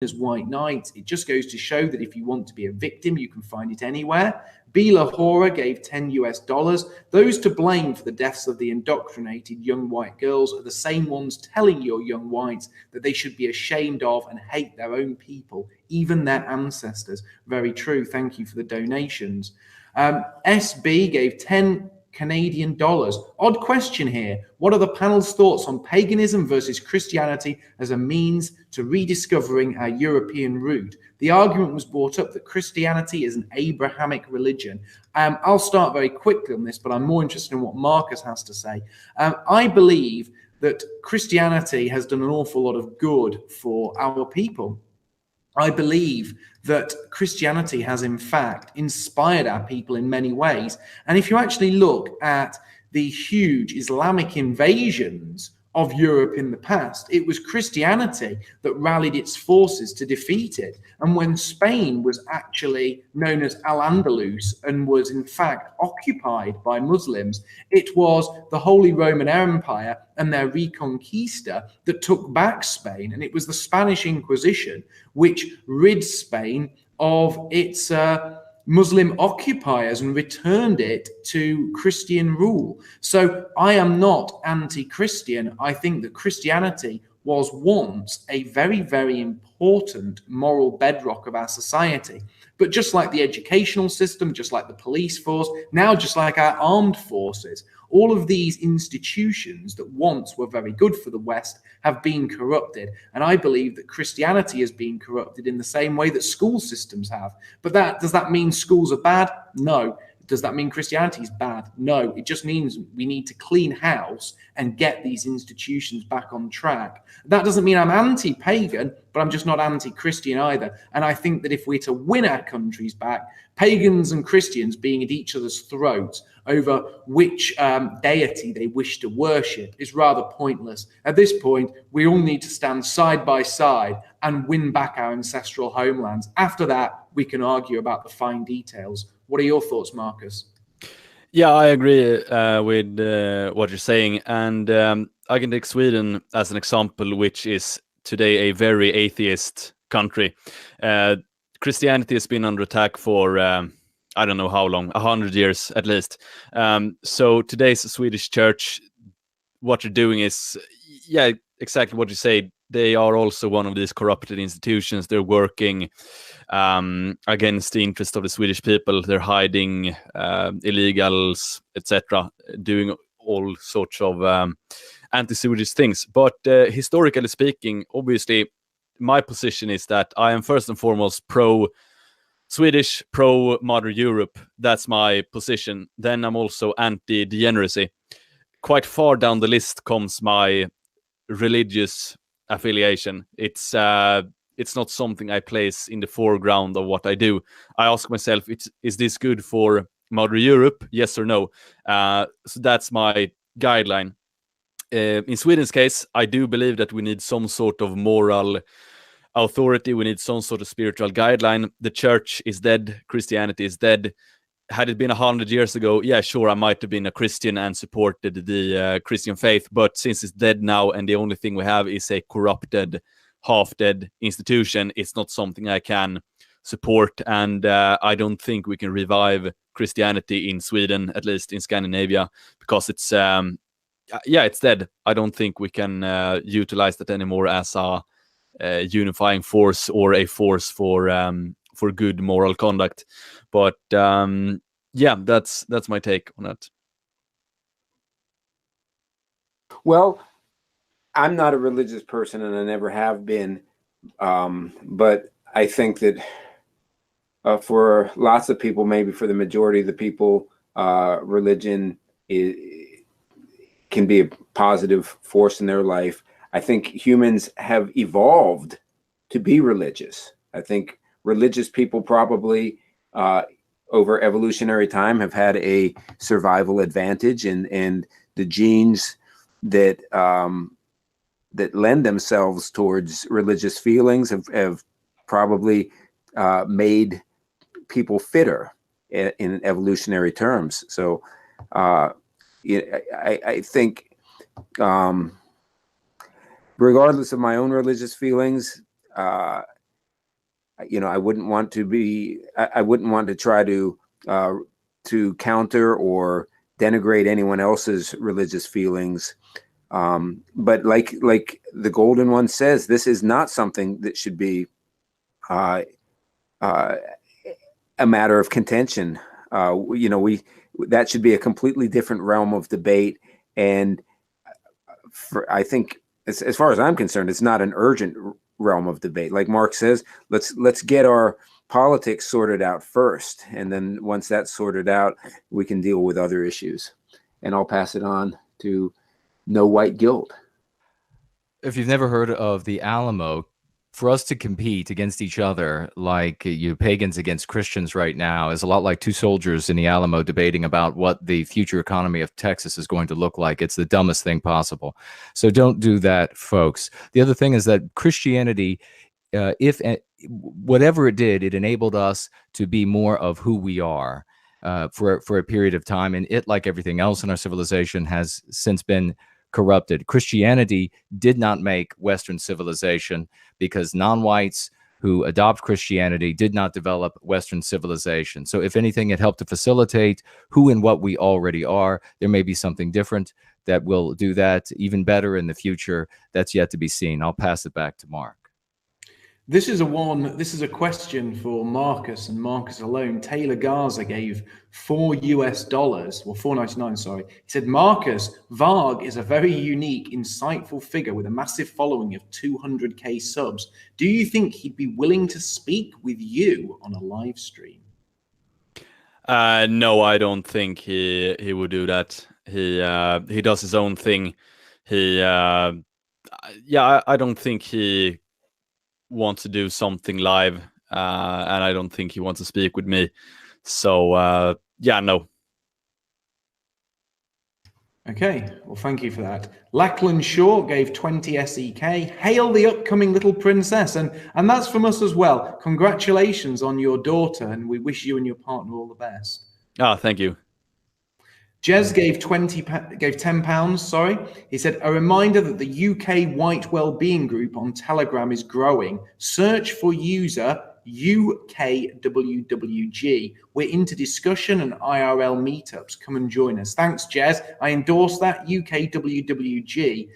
as white knights. It just goes to show that if you want to be a victim, you can find it anywhere. Bila Hora gave $10. Those to blame for the deaths of the indoctrinated young white girls are the same ones telling your young whites that they should be ashamed of and hate their own people, even their ancestors. Very true. Thank you for the donations. SB gave 10 Canadian dollars. Odd question here. What are the panel's thoughts on paganism versus Christianity as a means to rediscovering our European root? The argument was brought up that Christianity is an Abrahamic religion. I'll start very quickly on this, but I'm more interested in what Marcus has to say. I believe that Christianity has done an awful lot of good for our people. I believe that Christianity has, in fact, inspired our people in many ways. And if you actually look at the huge Islamic invasions of Europe in the past, it was Christianity that rallied its forces to defeat it. And when Spain was actually known as Al-Andalus and was in fact occupied by Muslims, it was the Holy Roman Empire and their Reconquista that took back Spain. And it was the Spanish Inquisition which rid Spain of its Muslim occupiers and returned it to Christian rule. So I am not anti-Christian. I think that Christianity was once a very, very important moral bedrock of our society. But just like the educational system, just like the police force, now just like our armed forces, all of these institutions that once were very good for the West have been corrupted. And I believe that Christianity has been corrupted in the same way that school systems have. But does that mean schools are bad? No. Does that mean Christianity is bad? No. It just means we need to clean house and get these institutions back on track. That doesn't mean I'm anti-pagan, but I'm just not anti-Christian either. And I think that if we're to win our countries back, pagans and Christians being at each other's throats over which deity they wish to worship is rather pointless. At this point, we all need to stand side by side and win back our ancestral homelands. After that, we can argue about the fine details. What are your thoughts, Marcus? Yeah, I agree with what you're saying. And I can take Sweden as an example, which is today a very atheist country. Christianity has been under attack for, I don't know how long, 100 years at least. So today's Swedish church, what you're doing is, yeah, exactly what you say. They are also one of these corrupted institutions. They're working against the interest of the Swedish people. They're hiding illegals, etc., doing all sorts of anti-Swedish things. But historically speaking, obviously, my position is that I am first and foremost pro-Swedish, pro-modern Europe. That's my position. Then I'm also anti-degeneracy. Quite far down the list comes my religious affiliation. It's not something I place in the foreground of what I do. I ask myself, is this good for modern Europe? Yes or no? So that's my guideline. In Sweden's case, I do believe that we need some sort of moral authority. We need some sort of spiritual guideline. The church is dead. Christianity is dead. Had it been 100 years ago, yeah, sure, I might have been a Christian and supported the Christian faith. But since it's dead now and the only thing we have is a corrupted, half-dead institution, it's not something I can support. And I don't think we can revive Christianity in Sweden, at least in Scandinavia, because it's, it's dead. I don't think we can utilize that anymore as a unifying force or a force for good moral conduct. But that's my take on that. Well, I'm not a religious person and I never have been, but I think that for lots of people, maybe for the majority of the people, religion can be a positive force in their life. I think humans have evolved to be religious. I think religious people probably over evolutionary time have had a survival advantage, and the genes that that lend themselves towards religious feelings have probably made people fitter in evolutionary terms. So I think regardless of my own religious feelings, you know, I wouldn't want to be, I wouldn't want to try to counter or denigrate anyone else's religious feelings. But like the Golden One says, this is not something that should be a matter of contention. You know, that should be a completely different realm of debate. And I think, as far as I'm concerned, it's not an urgent realm of debate. Like Mark says, let's get our politics sorted out first, and then once that's sorted out, we can deal with other issues. And I'll pass it on to No White Guilt. If you've never heard of the Alamo, for us to compete against each other like you pagans against Christians right now is a lot like two soldiers in the Alamo debating about what the future economy of Texas is going to look like. It's the dumbest thing possible. So don't do that, folks. The other thing is that Christianity, whatever it did, it enabled us to be more of who we are for a period of time. And it, like everything else in our civilization, has since been corrupted. Christianity did not make Western civilization, because non-whites who adopt Christianity did not develop Western civilization. So if anything, it helped to facilitate who and what we already are. There may be something different that will do that even better in the future. That's yet to be seen. I'll pass it back to Mark. This is a question for Marcus and Marcus alone. Taylor Garza gave $4, well, $4.99, sorry. He said, Marcus, Varg is a very unique, insightful figure with a massive following of 200K subs. Do you think he'd be willing to speak with you on a live stream? No, I don't think he would do that. He does his own thing. I don't think he wants to do something live, and I don't think he wants to speak with me. So no. Okay, well, thank you for that. Lackland Shaw gave 20 SEK. Hail the upcoming little princess, and that's from us as well. Congratulations on your daughter, and we wish you and your partner all the best. Thank you. Jez gave £10. Sorry, he said, a reminder that the UK White Wellbeing Group on Telegram is growing. Search for user UKWWG. We're into discussion and IRL meetups. Come and join us. Thanks, Jez. I endorse that, UKWWG.